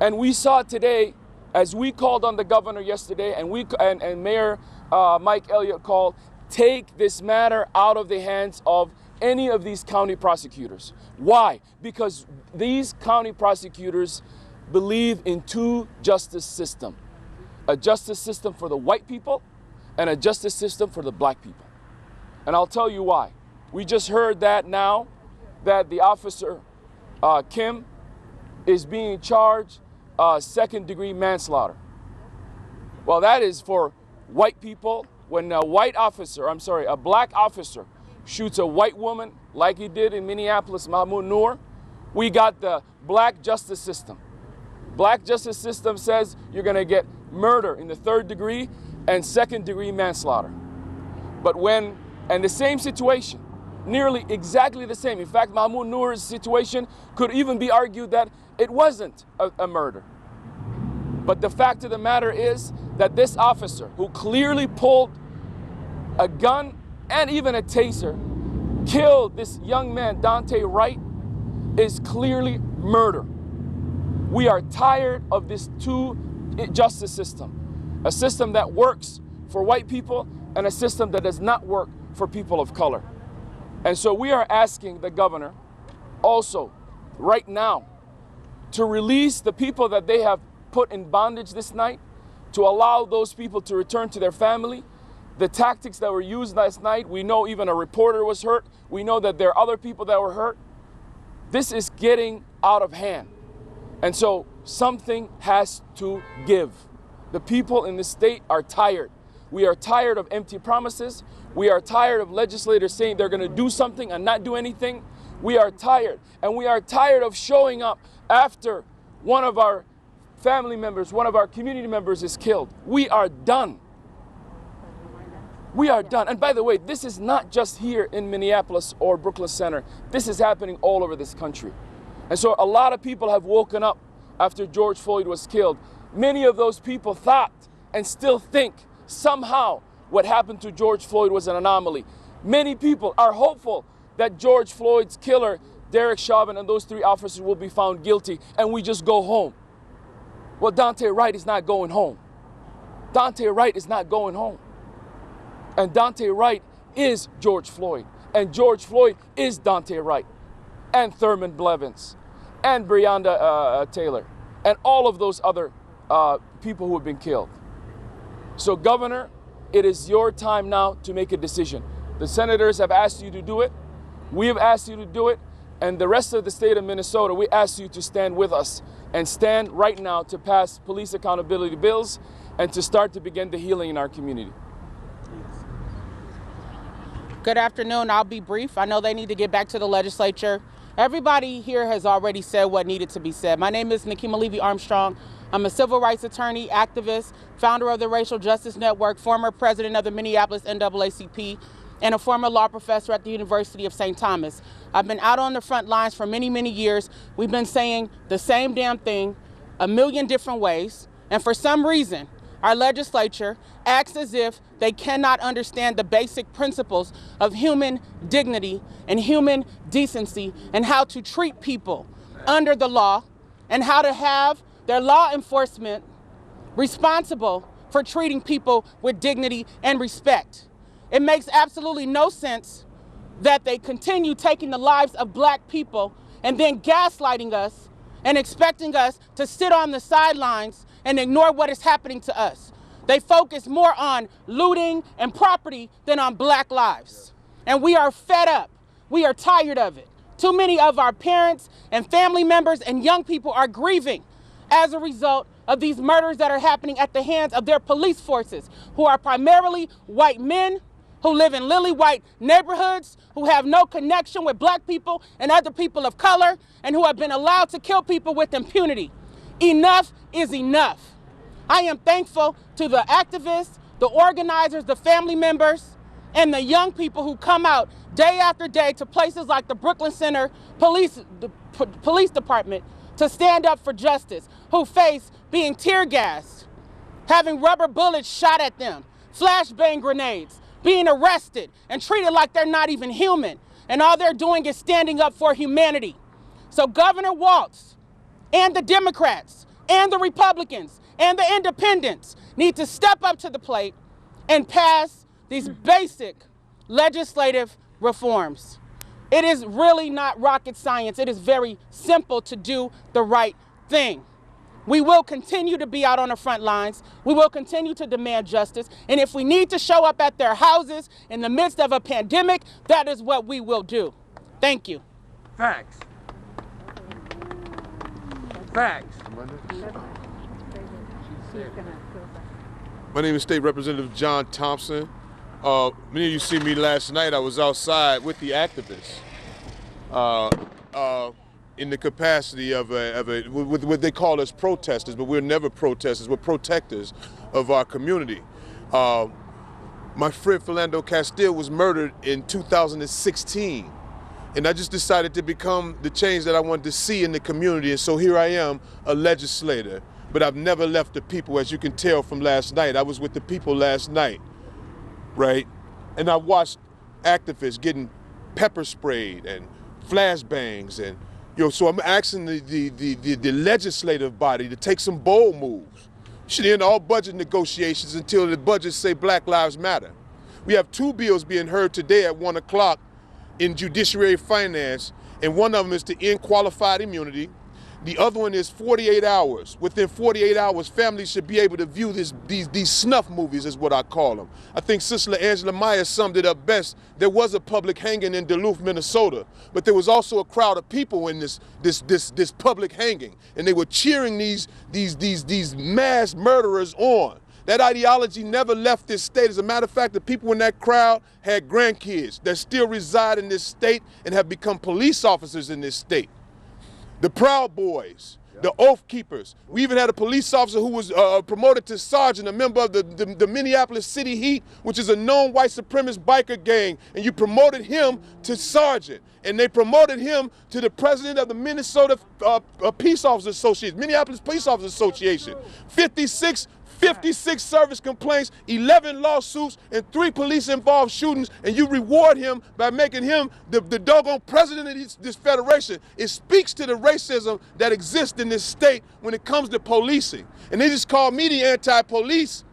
And we saw today, as we called on the governor yesterday, and Mayor Mike Elliott called, take this matter out of the hands of any of these county prosecutors. Why? Because these county prosecutors believe in two justice systems. A justice system for the white people and a justice system for the black people. And I'll tell you why. We just heard that now that the officer, Kim, is being charged second-degree manslaughter. Well, that is for white people. When a black officer shoots a white woman like he did in Minneapolis, Mahmoud Noor, we got the black justice system. Black justice system says you're gonna get murder in the third degree and second-degree manslaughter. And the same situation, nearly exactly the same. In fact, Mahmoud Noor's situation could even be argued that it wasn't a murder. But the fact of the matter is that this officer, who clearly pulled a gun and even a taser, killed this young man, Daunte Wright, is clearly murder. We are tired of this two justice system, a system that works for white people and a system that does not work for people of color. And so we are asking the governor also right now to release the people that they have put in bondage this night, to allow those people to return to their family. The tactics that were used last night, we know even a reporter was hurt. We know that there are other people that were hurt. This is getting out of hand. And so something has to give. The people in the state are tired. We are tired of empty promises. We are tired of legislators saying they're going to do something and not do anything. We are tired. And we are tired of showing up after one of our family members, one of our community members is killed. We are done. We are done. And by the way, this is not just here in Minneapolis or Brooklyn Center. This is happening all over this country. And so a lot of people have woken up after George Floyd was killed. Many of those people thought and still think somehow what happened to George Floyd was an anomaly. Many people are hopeful that George Floyd's killer, Derek Chauvin, and those three officers will be found guilty and we just go home. Well, Daunte Wright is not going home. Daunte Wright is not going home. And Daunte Wright is George Floyd. And George Floyd is Daunte Wright. And Thurman Blevins. And Breonna Taylor. And all of those other people who have been killed. So, Governor, it is your time now to make a decision. The senators have asked you to do it. We have asked you to do it. And the rest of the state of Minnesota, we ask you to stand with us and stand right now to pass police accountability bills and to start to begin the healing in our community. Good afternoon. I'll be brief. I know they need to get back to the legislature. Everybody here has already said what needed to be said. My name is Nikema Levy-Armstrong. I'm a civil rights attorney, activist, founder of the Racial Justice Network, former president of the Minneapolis NAACP, and a former law professor at the University of St. Thomas. I've been out on the front lines for many, many years. We've been saying the same damn thing a million different ways. And for some reason, our legislature acts as if they cannot understand the basic principles of human dignity and human decency and how to treat people under the law and how to have their law enforcement responsible for treating people with dignity and respect. It makes absolutely no sense that they continue taking the lives of black people and then gaslighting us and expecting us to sit on the sidelines and ignore what is happening to us. They focus more on looting and property than on black lives. And we are fed up. We are tired of it. Too many of our parents and family members and young people are grieving as a result of these murders that are happening at the hands of their police forces, who are primarily white men who live in lily white neighborhoods, who have no connection with black people and other people of color, and who have been allowed to kill people with impunity. Enough is enough. I am thankful to the activists, the organizers, the family members, and the young people who come out day after day to places like the Brooklyn Center Police Department to stand up for justice, who face being tear gassed, having rubber bullets shot at them, flashbang grenades, being arrested and treated like they're not even human. And all they're doing is standing up for humanity. So Governor Walz and the Democrats and the Republicans and the independents need to step up to the plate and pass these basic legislative reforms. It is really not rocket science. It is very simple to do the right thing. We will continue to be out on the front lines. We will continue to demand justice. And if we need to show up at their houses in the midst of a pandemic, that is what we will do. Thank you. Facts. Facts. My name is State Representative John Thompson. Many of you see me last night. I was outside with the activists in the capacity of what they call us protesters, but we're never protesters. We're protectors of our community. My friend Philando Castile was murdered in 2016, and I just decided to become the change that I wanted to see in the community, and so here I am, a legislator. But I've never left the people, as you can tell from last night. I was with the people last night, right? And I watched activists getting pepper sprayed and flashbangs, and so I'm asking the legislative body to take some bold moves. You should end all budget negotiations until the budgets say Black Lives Matter. We have 2 bills being heard today at 1 o'clock in Judiciary Finance, and one of them is to end qualified immunity. The other one is 48 hours. Within 48 hours, families should be able to view these snuff movies, is what I call them. I think Sister Angela Meyer summed it up best. There was a public hanging in Duluth, Minnesota, but there was also a crowd of people in this public hanging, and they were cheering these mass murderers on. That ideology never left this state. As a matter of fact, the people in that crowd had grandkids that still reside in this state and have become police officers in this state. The Proud Boys, the Oath Keepers. We even had a police officer who was promoted to sergeant, a member of the Minneapolis City Heat, which is a known white supremacist biker gang, and you promoted him to sergeant. And they promoted him to the president of the Minnesota Peace Officers Association, Minneapolis Police Officers Association. 56 service complaints, 11 lawsuits, and 3 police-involved shootings, and you reward him by making him the doggone president of this federation. It speaks to the racism that exists in this state when it comes to policing. And they just call me the anti-police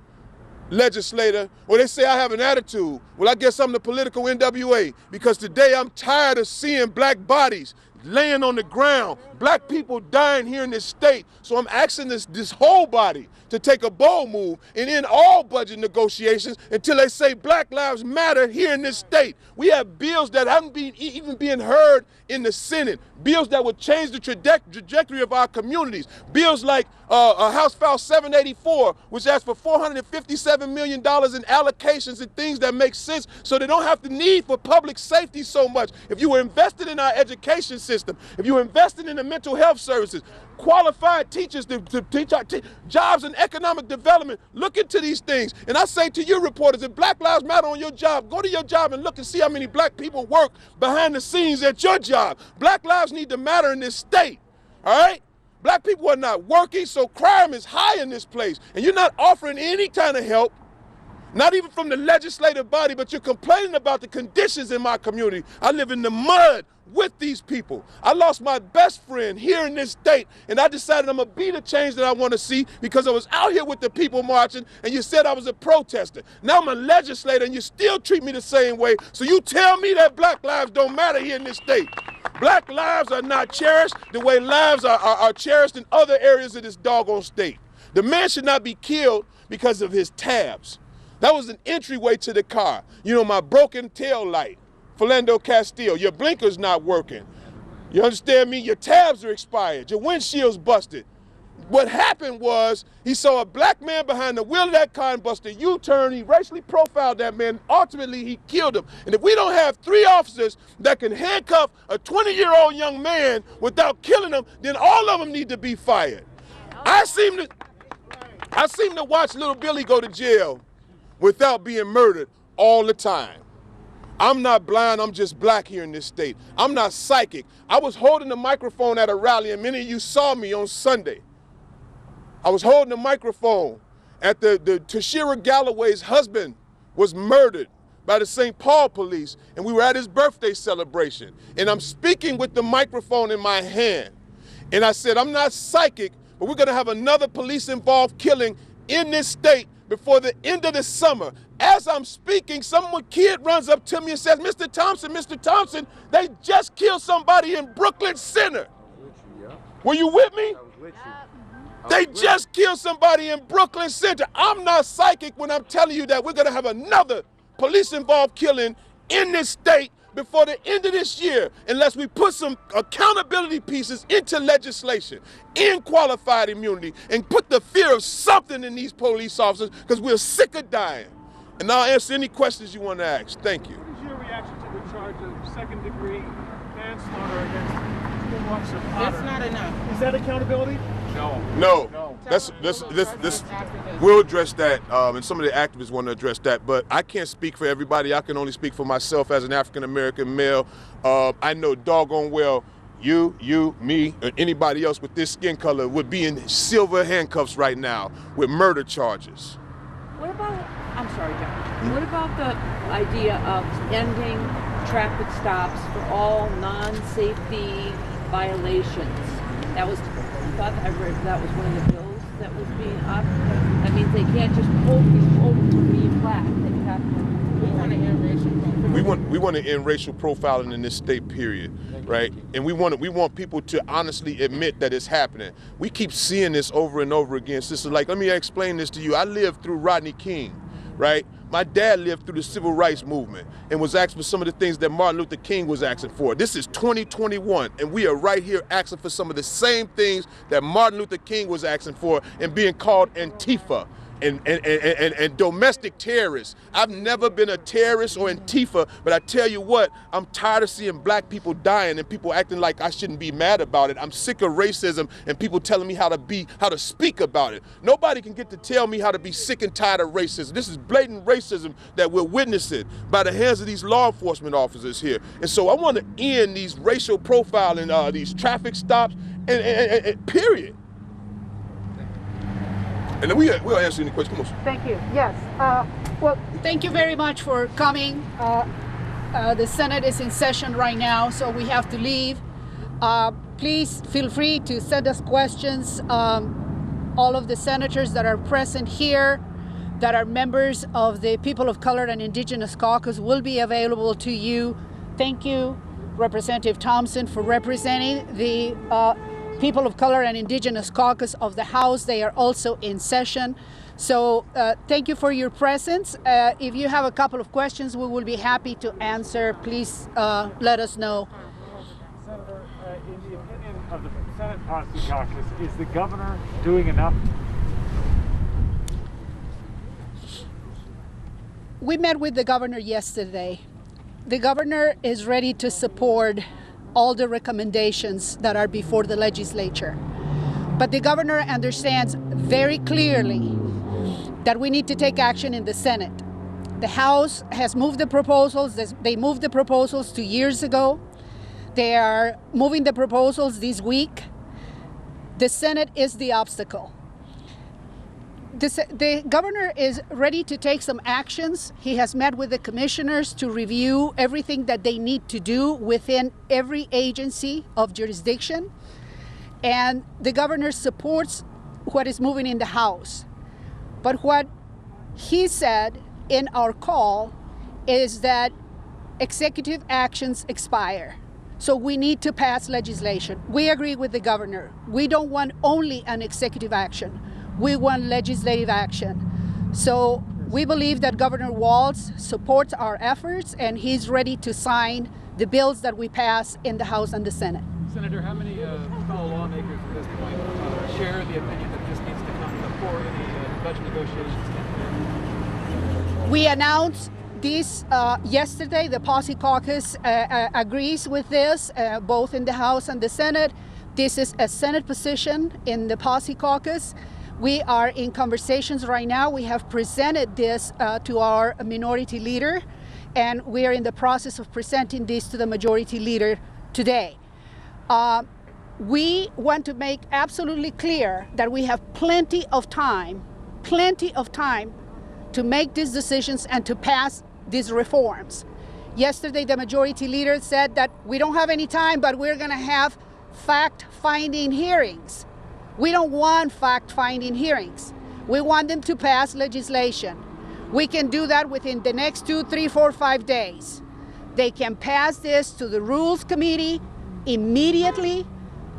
legislator, or they say I have an attitude. Well, I guess I'm the political NWA, because today I'm tired of seeing black bodies laying on the ground, black people dying here in this state. So I'm asking this whole body to take a bold move and end all budget negotiations until they say Black Lives Matter here in this state. We have bills that haven't been even being heard in the Senate, bills that would change the trajectory of our communities, bills like House File 784, which asks for $457 million in allocations and things that make sense so they don't have the need for public safety so much. If you were invested in our education system, if you were invested in the mental health services, qualified teachers to teach our jobs and economic development, look into these things. And I say to you reporters, if Black Lives Matter on your job, go to your job and look and see how many black people work behind the scenes at your job. Black lives need to matter in this state, all right? Black people are not working, so crime is high in this place. And you're not offering any kind of help, not even from the legislative body, but you're complaining about the conditions in my community. I live in the mud with these people. I lost my best friend here in this state, and I decided I'm gonna be the change that I want to see because I was out here with the people marching, and you said I was a protester. Now I'm a legislator, and you still treat me the same way, so you tell me that black lives don't matter here in this state. Black lives are not cherished the way lives are cherished in other areas of this doggone state. The man should not be killed because of his tabs. That was an entryway to the car. You know, my broken tail light. Philando Castile, your blinker's not working. You understand me? Your tabs are expired. Your windshield's busted. What happened was he saw a black man behind the wheel of that car and busted a U-turn. He racially profiled that man. Ultimately, he killed him. And if we don't have 3 officers that can handcuff a 20-year-old young man without killing him, then all of them need to be fired. I seem to watch little Billy go to jail without being murdered all the time. I'm not blind, I'm just black here in this state. I'm not psychic. I was holding the microphone at a rally, and many of you saw me on Sunday. I was holding the microphone at the Tashira Galloway's husband was murdered by the St. Paul police, and we were at his birthday celebration. And I'm speaking with the microphone in my hand. And I said, I'm not psychic, but we're gonna have another police-involved killing in this state before the end of the summer. As I'm speaking, some kid runs up to me and says, Mr. Thompson, they just killed somebody in Brooklyn Center. Were you with me? They just killed somebody in Brooklyn Center. I'm not psychic when I'm telling you that we're gonna have another police-involved killing in this state before the end of this year, unless we put some accountability pieces into legislation, in qualified immunity, and put the fear of something in these police officers, because we're sick of dying. And I'll answer any questions you want to ask. Thank you. What is your reaction to the charge of second-degree manslaughter against 2 months of honor? That's not enough. Is that accountability? No. This we'll address that, and some of the activists want to address that, but I can't speak for everybody. I can only speak for myself as an African-American male. I know doggone well you, me, or anybody else with this skin color would be in silver handcuffs right now with murder charges. What about, I'm sorry, John, what about the idea of ending traffic stops for all non-safety violations? I read that was one of the bills that was being up. That means they can't just hold people over for being black. They have to. We want to end racial profiling. We want to end racial profiling in this state, period, right? And we want people to honestly admit that it's happening. We keep seeing this over and over again. Sister, like, let me explain this to you. I lived through Rodney King, right? My dad lived through the civil rights movement and was asking for some of the things that Martin Luther King was asking for. This is 2021, and we are right here asking for some of the same things that Martin Luther King was asking for and being called Antifa and domestic terrorists. I've never been a terrorist or Antifa, but I tell you what, I'm tired of seeing black people dying and people acting like I shouldn't be mad about it. I'm sick of racism and people telling me how to speak about it. Nobody can get to tell me how to be sick and tired of racism. This is blatant racism that we're witnessing by the hands of these law enforcement officers here. And so I want to end these racial profiling, these traffic stops, and period. And then we'll answer any questions. Come on. Thank you. Yes. Well, thank you very much for coming. The Senate is in session right now, so we have to leave. Please feel free to send us questions. All of the senators that are present here, that are members of the People of Color and Indigenous Caucus, will be available to you. Thank you, Representative Thompson, for representing the People of Color and Indigenous Caucus of the House. They are also in session. So thank you for your presence. If you have a couple of questions, we will be happy to answer. Please let us know. Senator, in the opinion of the Senate POCI Caucus, is the governor doing enough? We met with the governor yesterday. The governor is ready to support all the recommendations that are before the legislature. But the governor understands very clearly that we need to take action in the Senate. The House has moved the proposals. They moved the proposals 2 years ago. They are moving the proposals this week. The Senate is the obstacle. The governor is ready to take some actions. He has met with the commissioners to review everything that they need to do within every agency of jurisdiction. And the governor supports what is moving in the House. But what he said in our call is that executive actions expire. So we need to pass legislation. We agree with the governor. We don't want only an executive action. We want legislative action. So we believe that Governor Walz supports our efforts, and he's ready to sign the bills that we pass in the House and the Senate. Senator, how many fellow lawmakers at this point share the opinion that this needs to come before any budget negotiations can begin? We announced this yesterday. The POCI Caucus agrees with this, both in the House and the Senate. This is a Senate position in the POCI Caucus. We are in conversations right now. We have presented this to our minority leader, and we are in the process of presenting this to the majority leader today. We want to make absolutely clear that we have plenty of time to make these decisions and to pass these reforms. Yesterday, the majority leader said that we don't have any time, but we're going to have fact-finding hearings. We don't want fact-finding hearings. We want them to pass legislation. We can do that within the next 2, 3, 4, 5 days. They can pass this to the Rules Committee immediately.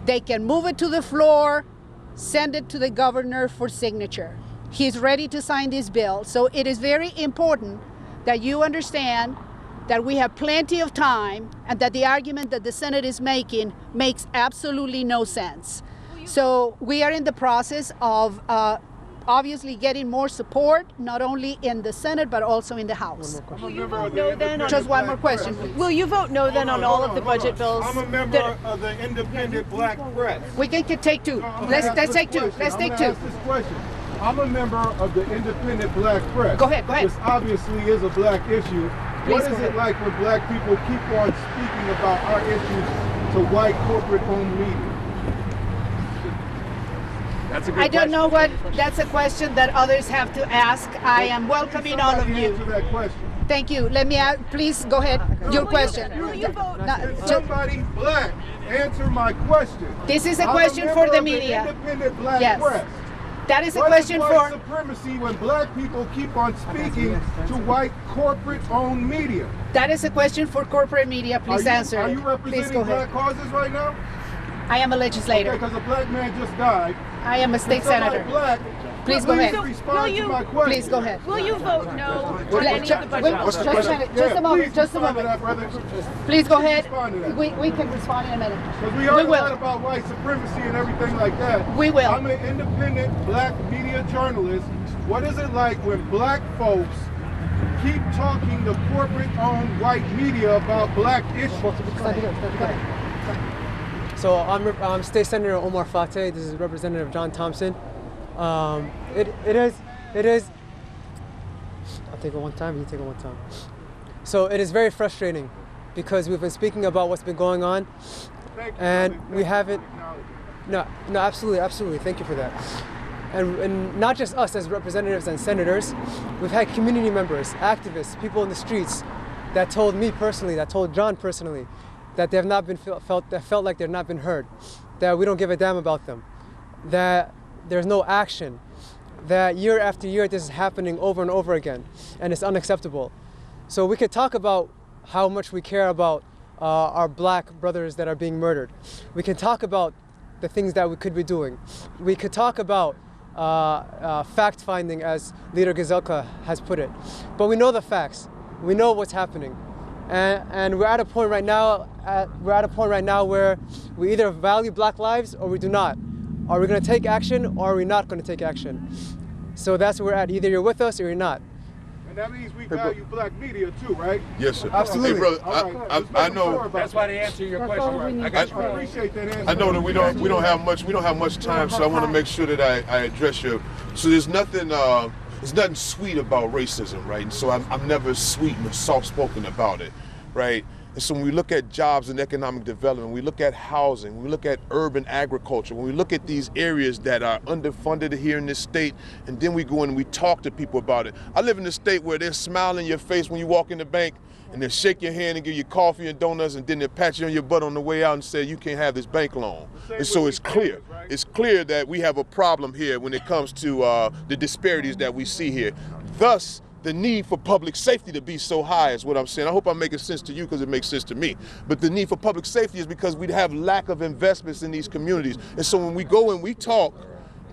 They can move it to the floor, send it to the governor for signature. He's ready to sign this bill. So it is very important that you understand that we have plenty of time and that the argument that the Senate is making makes absolutely no sense. So we are in the process of obviously getting more support, not only in the Senate, but also in the House. Will you vote no then on Just one more question, please. Will you vote no then on all of the budget bills? I'm a member of the Independent Black Press. We can take two. Let's take two. Let's take two. I'm a member of the Independent Black Press. Go ahead. This obviously is a black issue. What is it like when black people keep on speaking about our issues to white corporate-owned media? That's a good I don't question. know what, that's a question that others have to ask. I am welcoming all of you. Answer that question. Thank you. Let me please go ahead. Your question. Will you vote? Somebody black answer my question. This is a question for the media. Independent Black Yes. Press. That is a What question is white for. supremacy when black people keep on speaking to white corporate-owned media? That is a question for corporate media. Please answer. Are you Please representing go ahead. black causes right now? I am a legislator. Because a black man just died. I am a state Somebody senator. Black, Please go ahead. Respond to my question. Please go ahead. Will you vote no on any of the budget bills? Just a moment. Just a moment. Please go ahead. We can respond in a minute. Because we heard a lot about white supremacy and everything like that. We will. I'm an independent black media journalist. What is it like when black folks keep talking to corporate-owned white media about black issues? So I'm State Senator Omar Fateh. This is Representative John Thompson. It is. I'll take it one time. You take it one time. So it is very frustrating because we've been speaking about what's been going on, and we haven't. No, absolutely. Thank you for that. And not just us as representatives and senators, we've had community members, activists, people in the streets that told me personally, that told John personally, that they have not been felt like they've not been heard, that we don't give a damn about them, that there's no action, that year after year this is happening over and over again, and it's unacceptable. So we could talk about how much we care about our black brothers that are being murdered. We can talk about the things that we could be doing. We could talk about fact-finding, as Leader Gazelka has put it. But we know the facts. We know what's happening. And we're at a point right now. Where we either value black lives or we do not. Are we going to take action or are we not going to take action? So that's where we're at. Either you're with us or you're not. And that means we value black media too, right? Yes, sir. Absolutely. Hey, brother, I know. Sure That's why they answer your question. I appreciate that answer. I know that we don't have much time, so I want to make sure that I address you. So there's nothing sweet about racism, right? And so I'm never sweet and soft-spoken about it, right? And so when we look at jobs and economic development, we look at housing, we look at urban agriculture, when we look at these areas that are underfunded here in this state, and then we go in and we talk to people about it. I live in a state where they're smiling in your face when you walk in the bank, and they'll shake your hand and give you coffee and donuts, and then they'll pat you on your butt on the way out and say, you can't have this bank loan. And so it's clear. It's clear that we have a problem here when it comes to the disparities that we see here. Thus, the need for public safety to be so high is what I'm saying. I hope I'm making sense to you because it makes sense to me. But the need for public safety is because we have lack of investments in these communities. And so when we go and we talk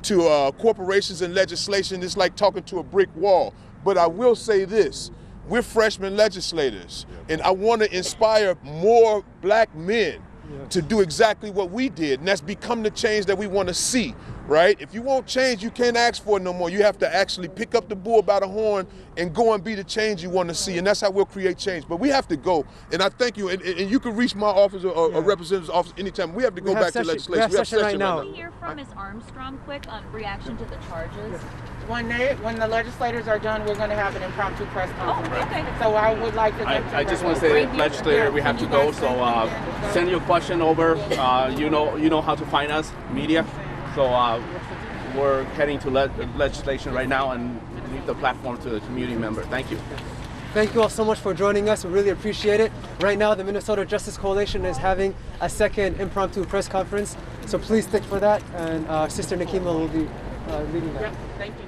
to corporations and legislation, it's like talking to a brick wall. But I will say this. We're freshman legislators, and I want to inspire more black men to do exactly what we did, and that's become the change that we want to see. right? If you want change, you can't ask for it no more. You have to actually pick up the bull by the horn and go and be the change you want to see, and that's how we'll create change. But we have to go, and I thank you, and you can reach my office or a representative's office anytime. We have to go back to legislation. We have session right now. Can we hear from Ms. Armstrong quick on reaction to the charges? When the legislators are done, we're going to have an impromptu press conference. Oh, okay. So I would like to. I just want to say, legislator, we have to go. So send your question over. You know how to find us, media. So we're heading to legislation right now and leave the platform to the community member. Thank you. Thank you all so much for joining us. We really appreciate it. Right now, the Minnesota Justice Coalition is having a second impromptu press conference. So please stick for that. And Sister Nakima will be leading that. Thank you.